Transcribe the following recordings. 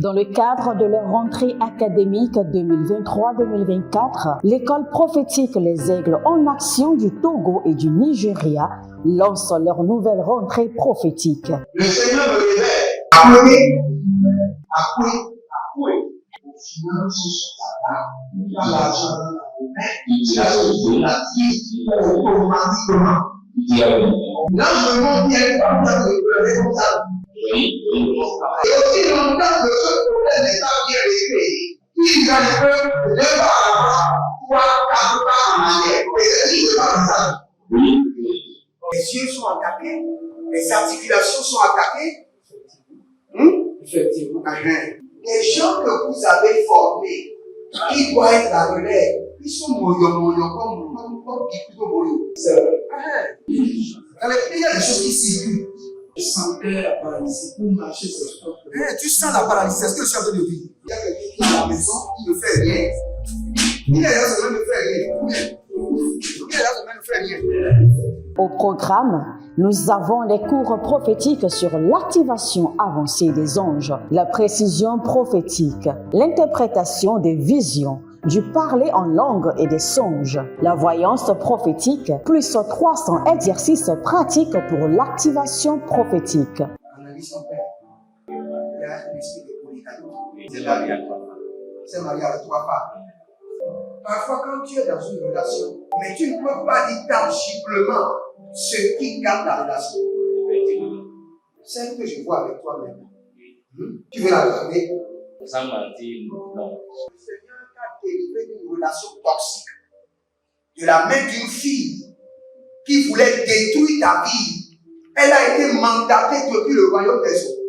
Dans le cadre de leur rentrée académique 2023-2024, l'école prophétique Les Aigles en Action du Togo et du Nigeria lance leur nouvelle rentrée prophétique. Le Seigneur me révèle. Appuyez. Finance sur ta table, dans l'argent dans la main, la vie automatiquement. Là, je me montre bien pas de pleurer comme ça. Et aussi longtemps que ce problème n'est pas bien réglé, ils en peuvent deux pas à l'avant, trois, quatre pas en arrière. Et c'est ce qui se passe ça. Les yeux sont attaqués, les articulations sont attaquées. Effectivement. Les gens que vous avez formés, qui doivent être la relève, ils sont moyo comme plutôt moyo. C'est vrai. Il y a des choses qui circulent. Je sentais la paralysie pour marcher sur ce corps. Tu sens la paralysie, c'est ce que je suis en train de dire. Il y a quelqu'un qui est à la maison, qui ne fait rien. Il est là, ça ne fait rien. Il est là, ça ne fait rien. Au programme, nous avons les cours prophétiques sur l'activation avancée des anges, la précision prophétique, l'interprétation des visions, du parler en langue et des songes, la voyance prophétique, plus 300 exercices pratiques pour l'activation prophétique. Analyse ton père. Il y a un esprit de polygame. C'est marié à trois femmes. C'est marié à trois femmes. Parfois, quand tu es dans une relation, mais tu ne peux pas dire tangiblement ce qui garde la relation. Celle que je vois avec toi maintenant. Tu veux la regarder? Sans mentir, non. Le Seigneur t'a délivré d'une relation toxique. De la main d'une fille qui voulait détruire ta vie. Elle a été mandatée depuis le royaume des eaux.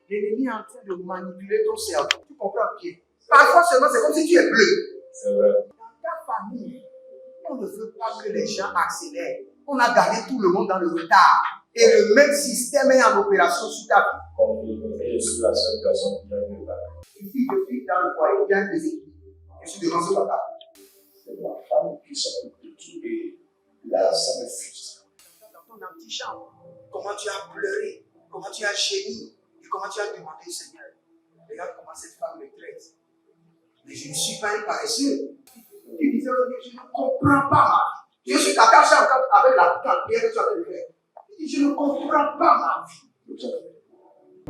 L'ennemi est en train de manipuler ton cerveau. Tu comprends bien? Parfois seulement, c'est comme si tu es bleu. C'est vrai. Dans ta famille, on ne veut pas que les gens accélèrent. On a gardé tout le monde dans le retard. Et le même système est en opération sur ta vie. Je suis la seule personne qui a eu le bac. Une fille de fille dans le foyer, bien déséquilibrée. Je suis devant ce papa. C'est ma femme qui s'occupe de tout et là, ça me frustre. Dans ton antichambre, comment tu as pleuré, comment tu as gémi et comment tu as demandé au Seigneur. Regarde comment cette femme me traite. Mais je ne suis pas un paresseux. Tu disais, je ne comprends pas ma vie. Je suis attaché avec la prière que tu as fait de faire. Je ne comprends pas ma vie.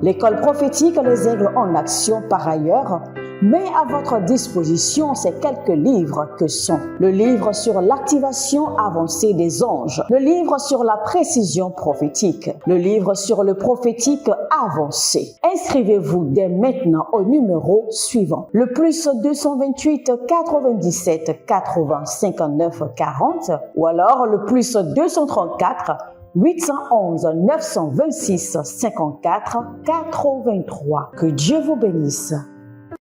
L'école prophétique Les Aigles en Action, par ailleurs, met à votre disposition ces quelques livres que sont le livre sur l'activation avancée des anges, le livre sur la précision prophétique, le livre sur le prophétique avancé. Inscrivez-vous dès maintenant au numéro suivant, le plus 228 97 80 59 40 ou alors le plus 234 811 926 54 83. Que Dieu vous bénisse.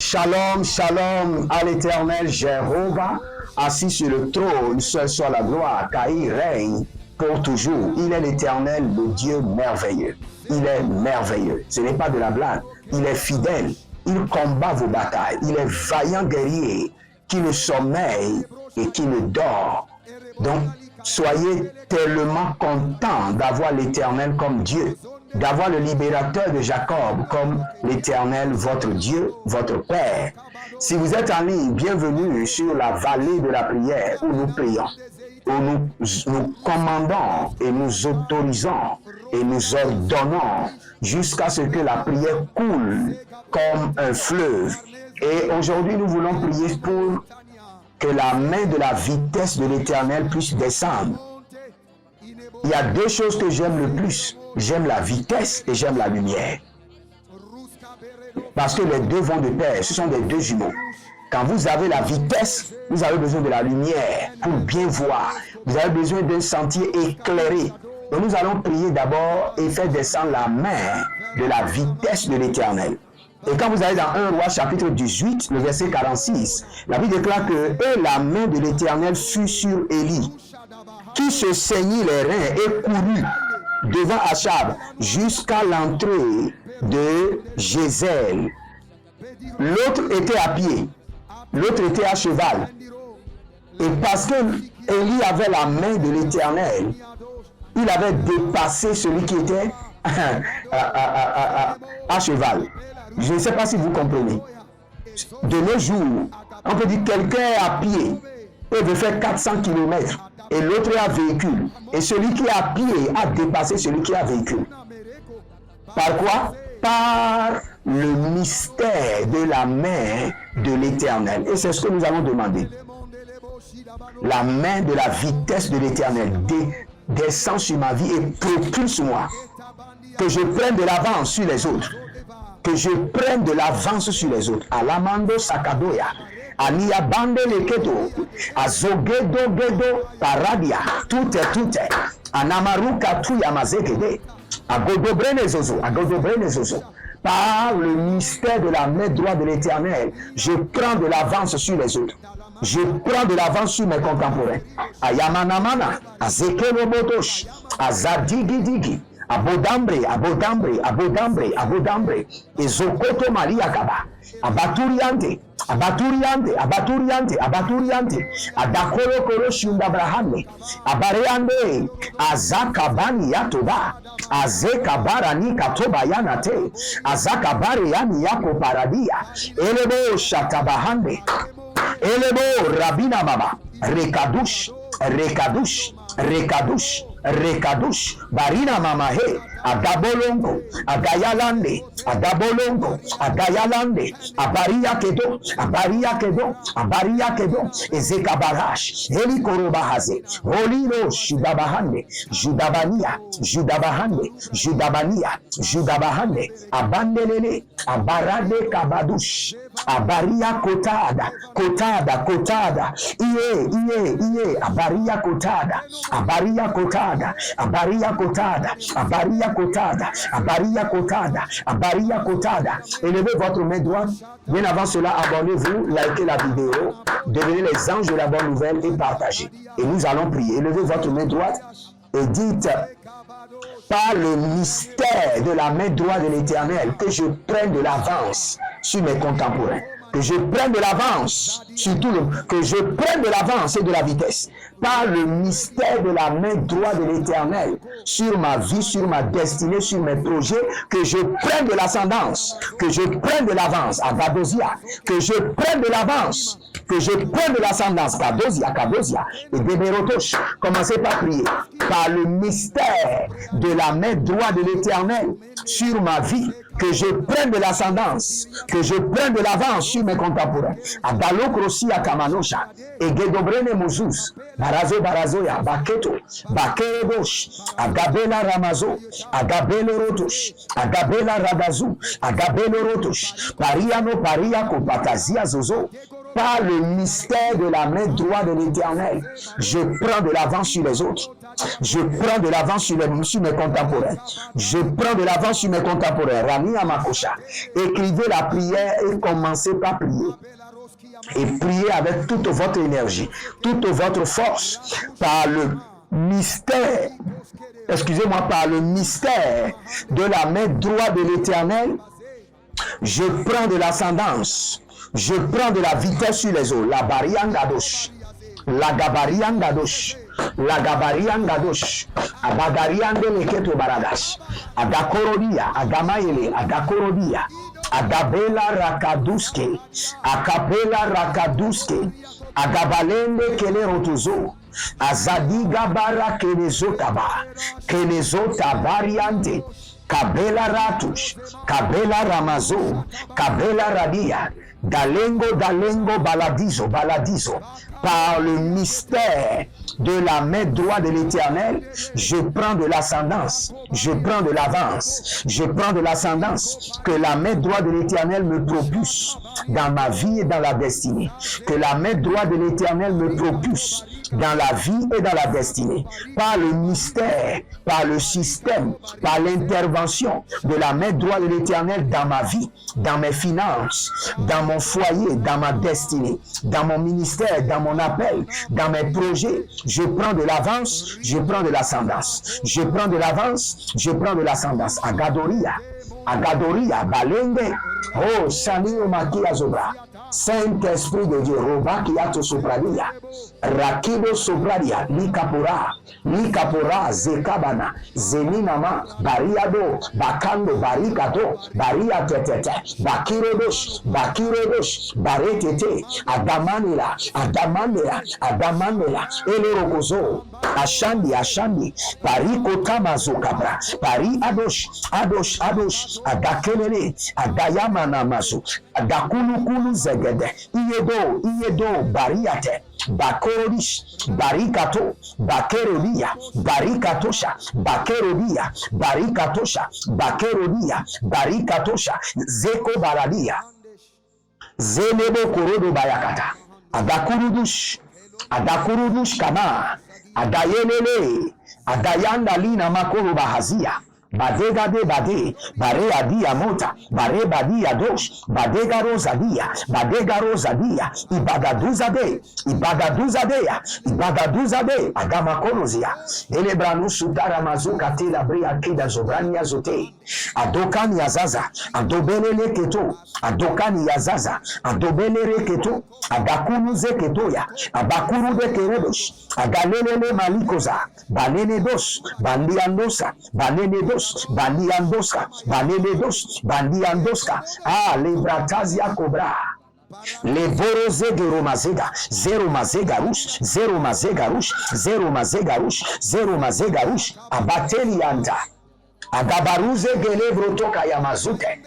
Shalom, shalom à l'Éternel Jéhovah, assis sur le trône, seul soit la gloire, car il règne pour toujours. Il est l'Éternel, le Dieu merveilleux. Il est merveilleux. Ce n'est pas de la blague. Il est fidèle. Il combat vos batailles. Il est vaillant guerrier qui ne sommeille et qui ne dort. Donc, soyez tellement contents d'avoir l'Éternel comme Dieu, d'avoir le libérateur de Jacob comme l'Éternel, votre Dieu, votre Père. Si vous êtes en ligne, bienvenue sur la vallée de la prière où nous prions, où nous commandons et nous autorisons et nous ordonnons jusqu'à ce que la prière coule comme un fleuve. Et aujourd'hui, nous voulons prier pour que la main de la vitesse de l'Éternel puisse descendre. Il y a deux choses que j'aime le plus. J'aime la vitesse et j'aime la lumière. Parce que les deux vont de pair. Ce sont des deux jumeaux. Quand vous avez la vitesse, vous avez besoin de la lumière pour bien voir. Vous avez besoin d'un sentier éclairé. Donc nous allons prier d'abord et faire descendre la main de la vitesse de l'Éternel. Et quand vous allez dans 1 Roi chapitre 18, le verset 46, la Bible déclare que « Et la main de l'Éternel fut sur Élie, qui se saignit les reins et courut devant Achab jusqu'à l'entrée de Jézèle. L'autre était à pied, l'autre était à cheval. Et parce que Élie avait la main de l'Éternel, il avait dépassé celui qui était à cheval. Je ne sais pas si vous comprenez. De nos jours, on peut dire quelqu'un est à pied et veut faire 400 km et l'autre est à véhicule. Et celui qui est à pied a dépassé celui qui est à véhicule. Par quoi? Par le mystère de la main de l'Éternel. Et c'est ce que nous allons demander. La main de la vitesse de l'Éternel descend sur ma vie et propulse-moi. Que je prenne de l'avance sur les autres. Que je prenne de l'avance sur les autres. Alamando Sakadoya. Ania bande leketo. Azogedo gedo paradia. Tout est. Anamaruka tu yamazekede. Agodobrene zozo. Par le mystère de la main droite de l'Éternel, je prends de l'avance sur les autres. Je prends de l'avance sur mes contemporains. Ayamanamana, Azekelo-botosh, Azadigidigi, Abodambre, Ezokoto Mariakaba, Abaturiante, Adakoro Koro Shundabrahane, Abareande, Azakabani Yatoba, Azekabarani Katobayanate, Azakabariani Yako Paradia, Elebo Shatabahande, Elebo Rabina Mama, Rekadush, Barina Mamahe, Agabolongo, Agayalande, Abaria Kedo, Ezekabarash, Helikorobahaze, Holino, Judabania, Abandelele, Abarade Kabadush, Abaria Kotada, Iye, Abaria Kotada. Élevez votre main droite. Bien avant cela, abonnez-vous, likez la vidéo, devenez les anges de la bonne nouvelle et partagez. Et nous allons prier. Élevez votre main droite et dites: par le mystère de la main droite de l'Éternel, que je prenne de l'avance sur mes contemporains. Que je prenne de l'avance, que je prenne de l'avance et de la vitesse, par le mystère de la main droite de l'Éternel, sur ma vie, sur ma destinée, sur mes projets, que je prenne de l'ascendance, que je prenne de l'avance, à Gadosia, que je prenne de l'avance, que je prenne de l'ascendance, Kadosia, et Béberotosh. Commencez par prier, par le mystère de la main droite de l'Éternel, sur ma vie, que je prenne de l'ascendance, que je prenne de l'avance sur mes contemporains. Adalokrosi Akamanosha, Egedobrene Mouzus, Barazoya, Baketo, Bakerebosh, Agabela Ramazo, Agabelo Rotosh, Agabela Radazu, Agabelo Rotosh, Pariako, Patazia Zozo. Par le mystère de la main droite de l'Éternel, je prends de l'avance sur les autres. Je prends de l'avance sur mes contemporains. Je prends de l'avance sur mes contemporains. Rami Amakosha. Écrivez la prière et commencez par prier. Et priez avec toute votre énergie, toute votre force, par le mystère, par le mystère de la main droite de l'Éternel. Je prends de l'ascendance. Je prends de la vitesse sur les eaux. La Bariangadosh. La Gabariangadosh. La Gabariangadosh. Abagariande leketo baradash. Agakorodia. Agamaele. Agakorodia. Agabela Rakaduske. Akapela Rakaduske. Agabalende Kelerotuzo. Azadiga bara Kelezotaba. Kelezota variante. Kabela Ratush, Kabela Ramazo, Kabela Radia, Dalengo Baladizo, par le mystère de la main droite de l'Éternel, je prends de l'ascendance, je prends de l'avance, je prends de l'ascendance, que la main droite de l'Éternel me propulse dans ma vie et dans la destinée, que la main droite de l'Éternel me propulse dans la vie et dans la destinée, par le mystère, par le système, par l'intervention de la main droite de l'Éternel dans ma vie, dans mes finances, dans mon foyer, dans ma destinée, dans mon ministère, dans mon appel, dans mes projets. Je prends de l'avance, je prends de l'ascendance. Je prends de l'avance, je prends de l'ascendance. Agadoria, Balenge, Oh, Sani Makia Zobra. Saint-Esprit de Dieu, Roba Kiato Sopradia, Rakido Sopradia, Likapora, Zekabana, Zeninama, Bariado, Bakando, Barikato, Baria Tetete, Bakirodos, Baretete, Adamanela, Elorokozo, Ashandi, Pariko Tamazokabra, Pari Adosh, Adakelele, Adayamana Mazu, Adakulukulu Zegede, Iyedo, Bariate, Bakorish, Barikato, Bakerodia, Barikatosha, Barikatosha, Zeko Baradia, Zelebo Korodo Bayakata, Adakurudush Kama, Adayelele, Adayanda Lina Makoro Bahazia, Badega de Bade, Barea dia Mota, Bare Badia Dosh, Badega Rosadia, Ibadaduzade, Agama Korozia, Elebranu Sudara Mazuka Tela Bria Kida Zobrania Zote, Adokani Yazaza, Adobele Keto, Adokani Yazaza, Adobele Keto, Adakunu Zeketoya, Abakuru de Keredos, Agalele Malikoza, Banene Dos, Bandiandosa, Bandiandoska, Lebratazia Cobra. Levoro Zegero Mazega, Zero Mazegarush, Abatelianta, Agabaruze Gelevro Toka Yamazute,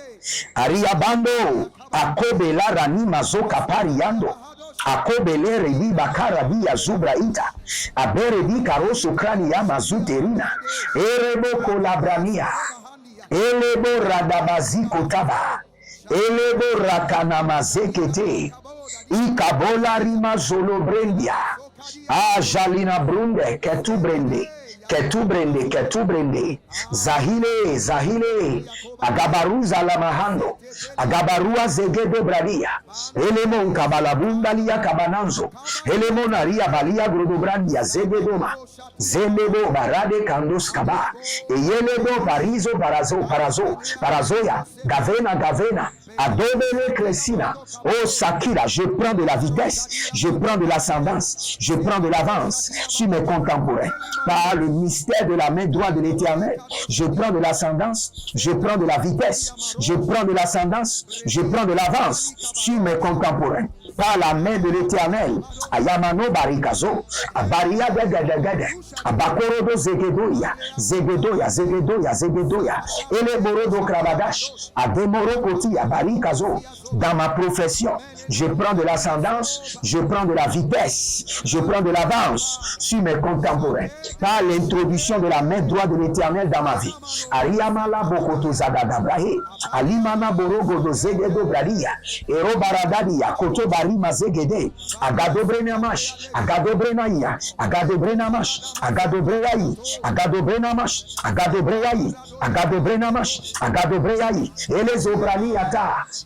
Ariabando, Akobela Rani Mazoka Pariando, Akobele Rebi Bakara Bia Zubra Ita, Aberebi Karoso Krani Yamazuterina, Erebo Kolabrania, Elebo Radabaziko Taba, Elebo Rakanamazekete, Ikabola Rima Zolobrendia, Jalina Brunde, Ketubrende, Zahile, Agabaruza Lamahando, Agabarua Zegedo Bradia, Elemon Kabalabunda Lia Cabananzo, Elemonaria Balia Grudobrandia, Zegedoma, Zelebo Barade Candos Kaba, Eyeledo Parizo Parazoya, Gavena, Adobele Crescina, oh Sakira, je prends de la vitesse, je prends de l'ascendance, je prends de l'avance sur mes contemporains. Par le mystère de la main droite de l'Éternel, je prends de l'ascendance, je prends de la vitesse, je prends de l'ascendance, je prends de l'avance sur mes contemporains. Par la main de l'Éternel, Ayamano Barikazo, Abaria Gada, Abakorodo Zegedoya, Eleborodo Krabadash, Ademoro Kotia, Barikazo, dans ma profession, je prends de l'ascendance, je prends de la vitesse, je prends de l'avance sur mes contemporains. Par l'introduction de la main droite de l'Éternel dans ma vie. Ariamala Bokoto Zagadabrahe, Alimana Borogodo Zegedo Bradia, Ero Baradadia, Koto Barima Zegede, Agadobrenamash, Agadobreai,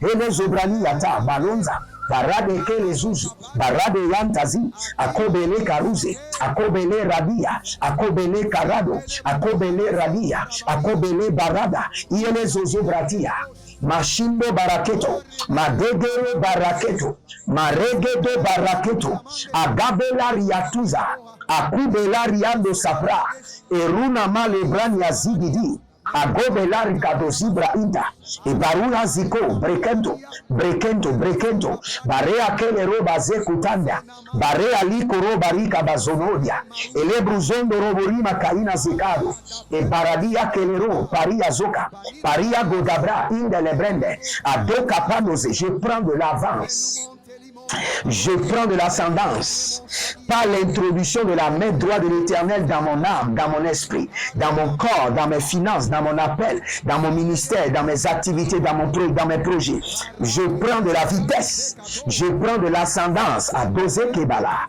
Elezobraniata, Balonza, Barade Kele Zuzu, Barade Yantazi, Akobele Karuze, Akobele Radia, Akobele Karado, Akobele Radia, Akobele Barada, Iele Zozo Bratia, Mashindo Baraketo, Madegere Baraketo, Maregedo Baraketo, Agabela Riatuza, Akubela Riando Sapra, Eruna Malebrania Zigidi, Agobelari Kadozibra Inda, Ibarula Ziko, Brekento, Barea Kele Roba Zekutanda, Barea Liko Roba Rika Bazonodia, Elebruzondo Roborima Kaina Zikado, Baradia Kelero, Paria Zoka, Paria Godabra, Inda Lebrende, Adoka Panoze, je prends de l'avance. Je prends de l'ascendance par l'introduction de la main droite de l'Éternel dans mon âme, dans mon esprit, dans mon corps, dans mes finances, dans mon appel, dans mon ministère, dans mes activités, dans mes projets. Je prends de la vitesse, je prends de l'ascendance à doser Kebala,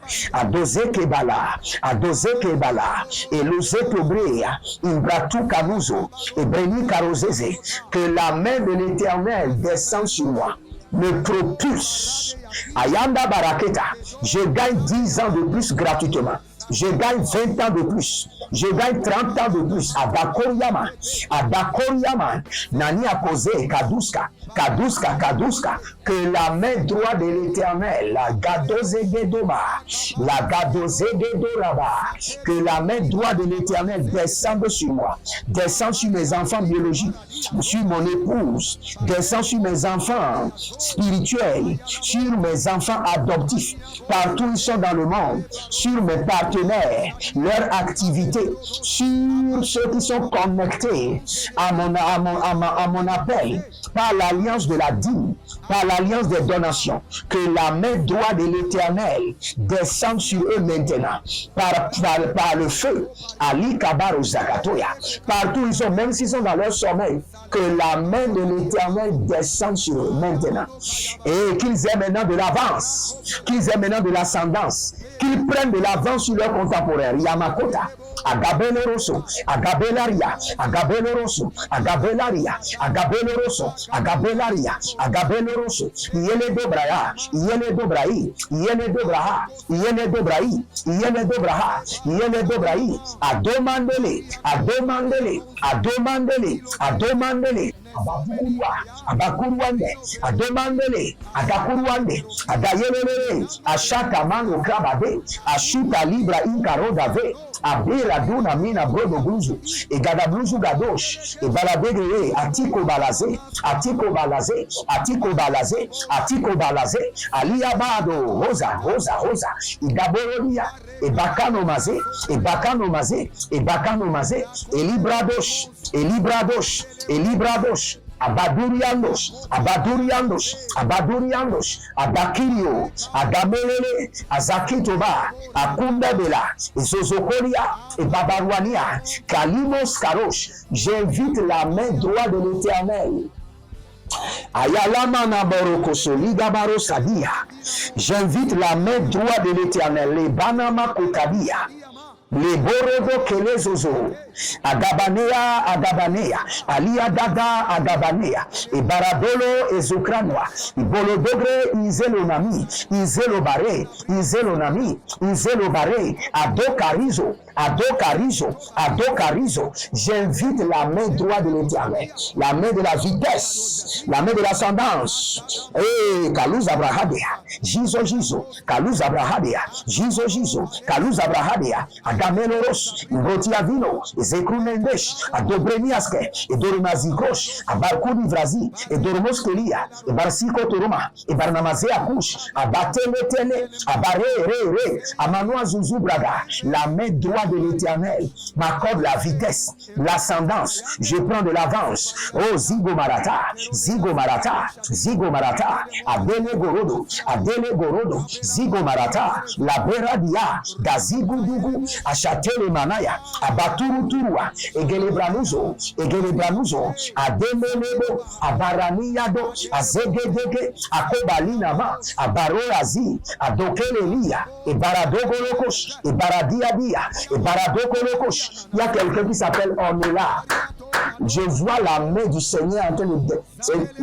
et l'ose Tobrea, Imbratu Kanuzo, et Breni Karozeze, que la main de l'Éternel descend sur moi, me propulse. Ayanda Baraketa, je gagne 10 ans de plus gratuitement. Je gagne 20 ans de plus. Je gagne 30 ans de plus. Adakoriama, Nani Akose, Kaduska, Kaduska, que la main droite de l'Éternel, la Gadozegedoma, la Gadozegedoraba, que la main droite de l'Éternel descende sur moi, descend sur mes enfants biologiques, sur mon épouse, descend sur mes enfants spirituels, sur mes enfants adoptifs, partout où ils sont dans le monde, sur mes partenaires, leur activité, sur ceux qui sont connectés à mon appel, par l'alliance de la dîme, par l'alliance des donations, que la main droite de l'Éternel descende sur eux maintenant, par le feu, Ali Kabaro Zakatoya, partout où ils sont, même s'ils sont dans leur sommeil, que la main de l'Éternel descende sur eux maintenant, et qu'ils aient maintenant de l'avance, qu'ils aient maintenant de l'ascendance, qu'ils prennent de l'avance sur leurs contemporains. Yamakota, Agabelo Rosso, Agabelaria, Agabelo Rosso, Agabelaria, Agabelo Rosso, Agabelaria, Agabelo Rosso, Yele Dobraya, Yele Dobrai, Yele Dobraha, Yele Dobrai, Yele Dobraha, Yele Dobrai, Adomandele, Adomandele, Adomandele, Adomandele, Abakuruande, Adomandele, Agakuruande, Agayelele, Ashakamano Krabade, Ashuta Libra Inkarodave, Abela Duna Mina Brodo Guzu, et Gadabluzu Gadosh, et Baladegre, Atiko Balazé, Atiko Balazé, Atiko Balazé, Atiko Balazé, Aliabado, Rosa, Rosa, Rosa, et Gaboronia, et Bakano Mazé, et Bakano Mazé, et Bakano Mazé, et Libradosh, et Libradosh, et Libradosh. Abaduriandos, Abaduriandos, Abaduriandos, Abakirio, Agamelele, Azakitoba, Akunda Bela, Zozokolia et Babarouania, Kalimos Karosh. J'invite la main droite de l'Éternel. Ayalama Naboroko Soligabaro Sadia. J'invite la main droite de l'Éternel, les Banama Kotabia. Les Borodo Kelezozo, Agabanea, Agabanea, Aliadada, Agabanea, et Baradolo et Zukranoa, et Bolodogre, Izelonami, Izelobare, Izelonami, Izelobare, Adokarizo, Adokarizo, Adokarizo. J'invite la main droite de l'Éternel, la main de la vitesse, la main de l'ascendance. Et Kaluz Abrahadea, Jizo Jizo, Kaluz Abrahadea, Jizo Jizo, Kaluz Abrahadea, Agameloros, Rotiavino, Zekrunendesh, Adobreniaske, et Dorimazikosh, Abarkuni Vrazi, et Dormoskelia, et Barsiko Toroma, et Barnamazé Akouch, Abatele Tele, Abare Re, Amanoa Zouzou Braga, la main droite de l'Éternel m'accorde la vitesse, l'ascendance, je prends de l'avance. Oh Zigo Marata, Zigo Marata, Zigo Marata, Adele Gorodo, Adele Gorodo, Zigo Marata, la Beradia, Gazigoudou, Achatele Manaya, Abaturua, Egelebranuzo, Ademelebo, Abaraniado, Azegedege, Akobalinama, Abarorazi, Adokelelia, et Baradogolokos, et Baradiadia, et Baradogolokos. Il y a quelqu'un qui s'appelle Ornella. Je vois la main du Seigneur en train de...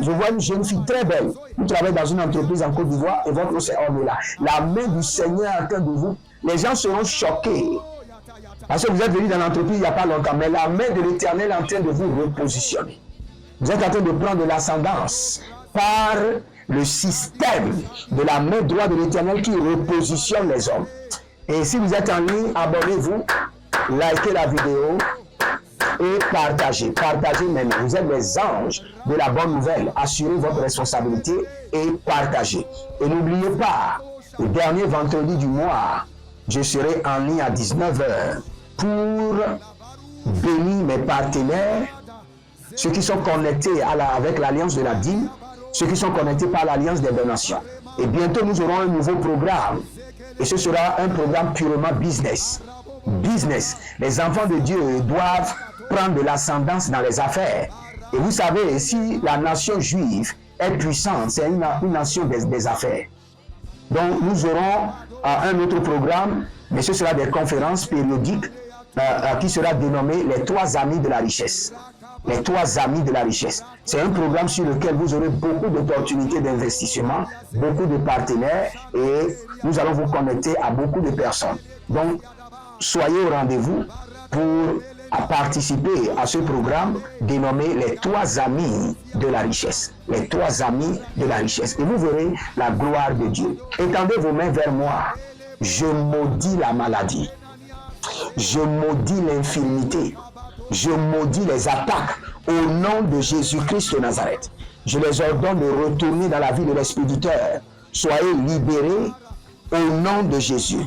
Je vois une jeune fille très belle. Vous travaillez dans une entreprise en Côte d'Ivoire et votre nom c'est Ornella. La main du Seigneur en train de vous... Les gens seront choqués. Parce que vous êtes venu dans l'entreprise il n'y a pas longtemps, mais la main de l'Éternel est en train de vous repositionner. Vous êtes en train de prendre de l'ascendance par le système de la main droite de l'Éternel qui repositionne les hommes. Et si vous êtes en ligne, abonnez-vous, likez la vidéo et partagez. Partagez maintenant. Vous êtes les anges de la bonne nouvelle. Assurez votre responsabilité et partagez. Et n'oubliez pas, le dernier vendredi du mois, je serai en ligne à 19h pour bénir mes partenaires, ceux qui sont connectés avec l'alliance de la dîme, ceux qui sont connectés par l'alliance des donations. Et bientôt, nous aurons un nouveau programme. Et ce sera un programme purement business. Business. Les enfants de Dieu doivent prendre de l'ascendance dans les affaires. Et vous savez, si la nation juive est puissante, c'est une nation des affaires. Donc, nous aurons un autre programme, mais ce sera des conférences périodiques qui sera dénommé les 3 amis de la richesse. Les 3 amis de la richesse. C'est un programme sur lequel vous aurez beaucoup d'opportunités d'investissement, beaucoup de partenaires et nous allons vous connecter à beaucoup de personnes. Donc, soyez au rendez-vous pour à participer à ce programme dénommé les 3 amis de la richesse. Les 3 amis de la richesse. Et vous verrez la gloire de Dieu. Étendez vos mains vers moi. Je maudis la maladie. Je maudis l'infirmité. Je maudis les attaques au nom de Jésus-Christ de Nazareth. Je les ordonne de retourner dans la vie de l'expéditeur. Soyez libérés au nom de Jésus.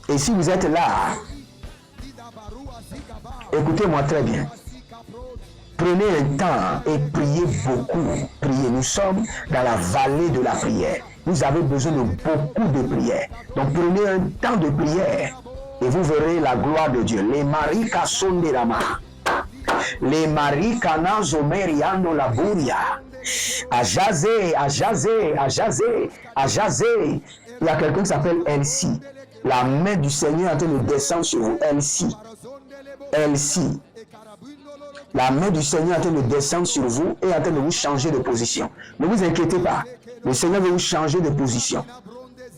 Et si vous êtes là, écoutez-moi très bien. Prenez un temps et priez beaucoup. Priez. Nous sommes dans la vallée de la prière. Vous avez besoin de beaucoup de prières. Donc prenez un temps de prière et vous verrez la gloire de Dieu. Les marika sont des ramas. Les marika nazomeriando la buria. À jaser, à jaser, à jaser, à jaser. Il y a quelqu'un qui s'appelle Elsie. La main du Seigneur est en train de descendre sur vous. Elsie. Elsie. La main du Seigneur est en train de descendre sur vous et en train de vous changer de position. Ne vous inquiétez pas. Le Seigneur veut vous changer de position.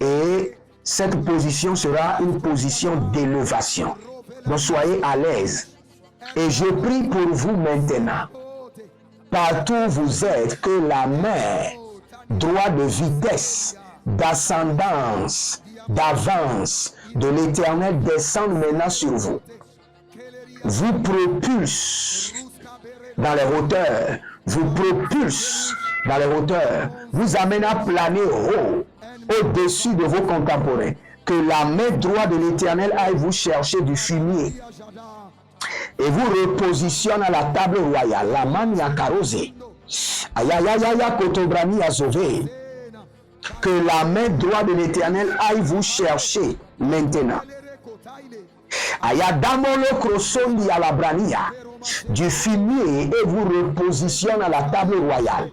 Et cette position sera une position d'élévation. Donc soyez à l'aise. Et je prie pour vous maintenant. Partout où vous êtes, que la main droit de vitesse, d'ascendance, d'avance de l'Éternel descende maintenant sur vous. Vous propulse dans les hauteurs, vous propulse dans les hauteurs, vous amène à planer haut, au-dessus de vos contemporains. Que la main droite de l'Éternel aille vous chercher du fumier et vous repositionne à la table royale. La main yakarosé. Ayayayaya kotobrani azové. Que la main droite de l'Éternel aille vous chercher maintenant. Ayadamolo krosondi à la brania. Du fumier et vous repositionne à la table royale.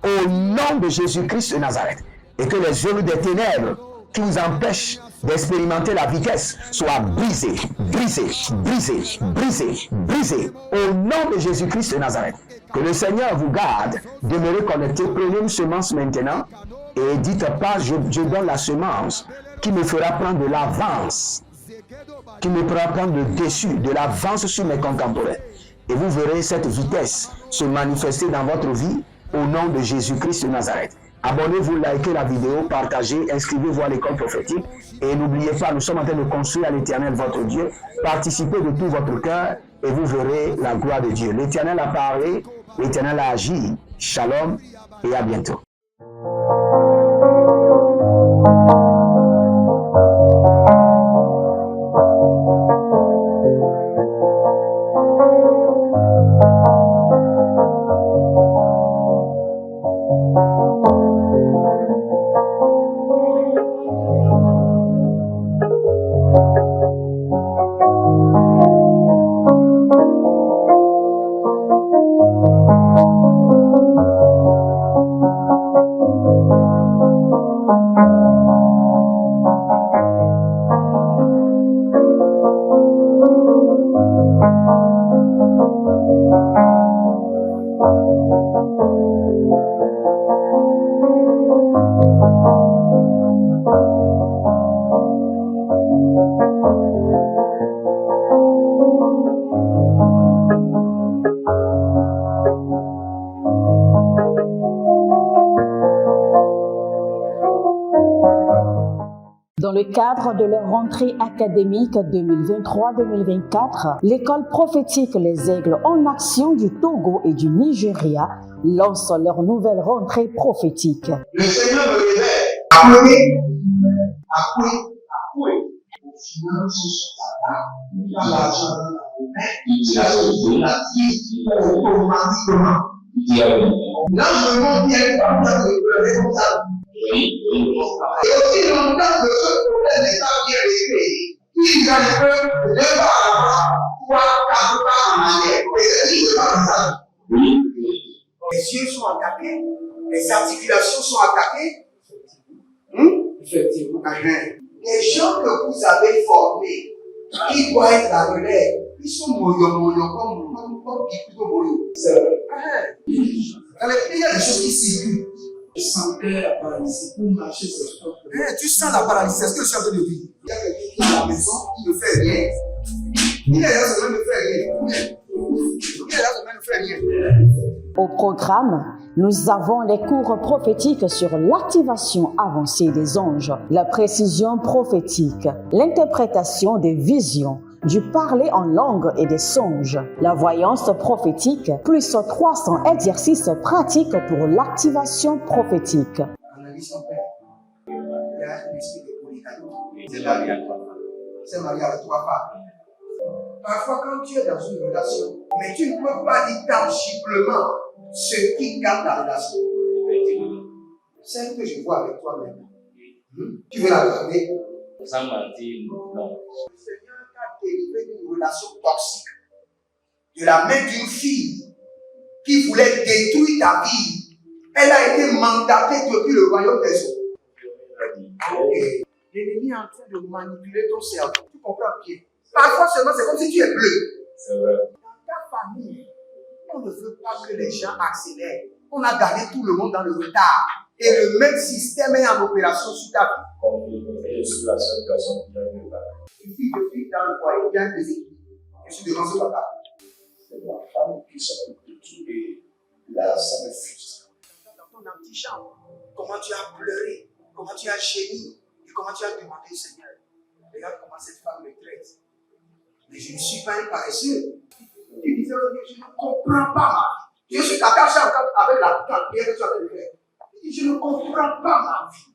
Au nom de Jésus-Christ de Nazareth. Et que les œuvres des ténèbres qui vous empêchent d'expérimenter la vitesse soient brisées, brisées, brisées, brisées, brisées. Au nom de Jésus-Christ de Nazareth. Que le Seigneur vous garde. Demeurez connectés. Prenez une semence maintenant. Et dites pas, je donne la semence qui me fera prendre de l'avance. Qui me fera prendre le dessus, de l'avance sur mes contemporains. Et vous verrez cette vitesse se manifester dans votre vie au nom de Jésus-Christ de Nazareth. Abonnez-vous, likez la vidéo, partagez, inscrivez-vous à l'école prophétique. Et n'oubliez pas, nous sommes en train de construire à l'Éternel votre Dieu. Participez de tout votre cœur et vous verrez la gloire de Dieu. L'Éternel a parlé, l'Éternel a agi. Shalom et à bientôt. Dans le cadre de leur rentrée académique 2023-2024, l'école prophétique Les Aigles en Action du Togo et du Nigeria lance leur nouvelle rentrée prophétique. Le Seigneur me révèle. Appelez. Au final, ce sera dans l'argent dans la main. Il a sauvé la vie automatiquement. Là, je me bien comme ça, comme ça. Et aussi longtemps que ce problème n'est pas bien réglé, il y a un peu de pas à pouvoir pas en arrière. Et c'est pas ça. Les yeux sont attaqués, les articulations sont attaquées. Effectivement. Les gens que vous avez formés, qui doivent être la relève, ils sont moyo comme plutôt moyo. C'est vrai. Il y a des choses qui circulent. Je sentais la paralysie pour marcher sur ce corps. Tu sens la paralysie, c'est ce que je suis en train de dire. Il y a quelqu'un qui est à la maison, qui ne fait rien. Il est là seulement ne fait rien. Il est là seulement ne fait rien. Au programme, nous avons les cours prophétiques sur l'activation avancée des anges, la précision prophétique, l'interprétation des visions, du parler en langue et des songes, la voyance prophétique, plus 300 exercices pratiques pour l'activation prophétique. Analyse son père. Il y a un esprit de polygame. C'est marié à 3 femmes. C'est marié à 3 femmes. Parfois, quand tu es dans une relation, mais tu ne peux pas dire tangiblement ce qui garde la relation. Celle que je vois avec toi maintenant. Tu veux la garder? Sans mentir, non. Le Seigneur t'a délivré d'une relation toxique. De la main d'une fille qui voulait détruire ta vie. Elle a été mandatée depuis le royaume des eaux. Et l'ennemi est en train de manipuler ton cerveau. Tu comprends bien? Parfois seulement, c'est comme si tu es bleu. C'est vrai. Dans ta famille, on ne veut pas que les gens accélèrent. On a gardé tout le monde dans le retard. Et le même système est en opération sur ta vie. Comme je suis la seule personne qui a vu là. Une fille de fille dans le foyer, il y a un déséquilibre. Je suis devant ce papa. C'est ma femme qui s'occupe de tout et là, ça me frustre. Dans ton antichambre, comment tu as pleuré, comment tu as gémi et comment tu as demandé au Seigneur. Regarde comment cette femme me traite. Mais je ne suis pas un paresseux. Tu disais, je ne comprends pas ma vie. Je suis attaché avec la prière que tu as fait de faire. Je ne comprends pas ma vie.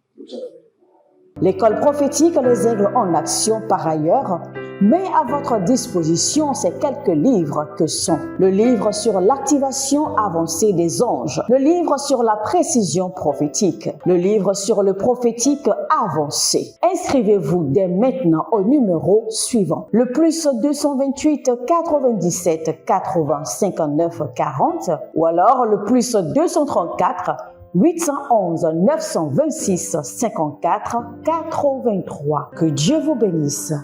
L'école prophétique Les Aigles en Action, par ailleurs, met à votre disposition ces quelques livres que sont le livre sur l'activation avancée des anges, le livre sur la précision prophétique, le livre sur le prophétique avancé. Inscrivez-vous dès maintenant au numéro suivant, le plus 228 97 80 59 40 ou alors le plus 234 811 926 54 83. Que Dieu vous bénisse.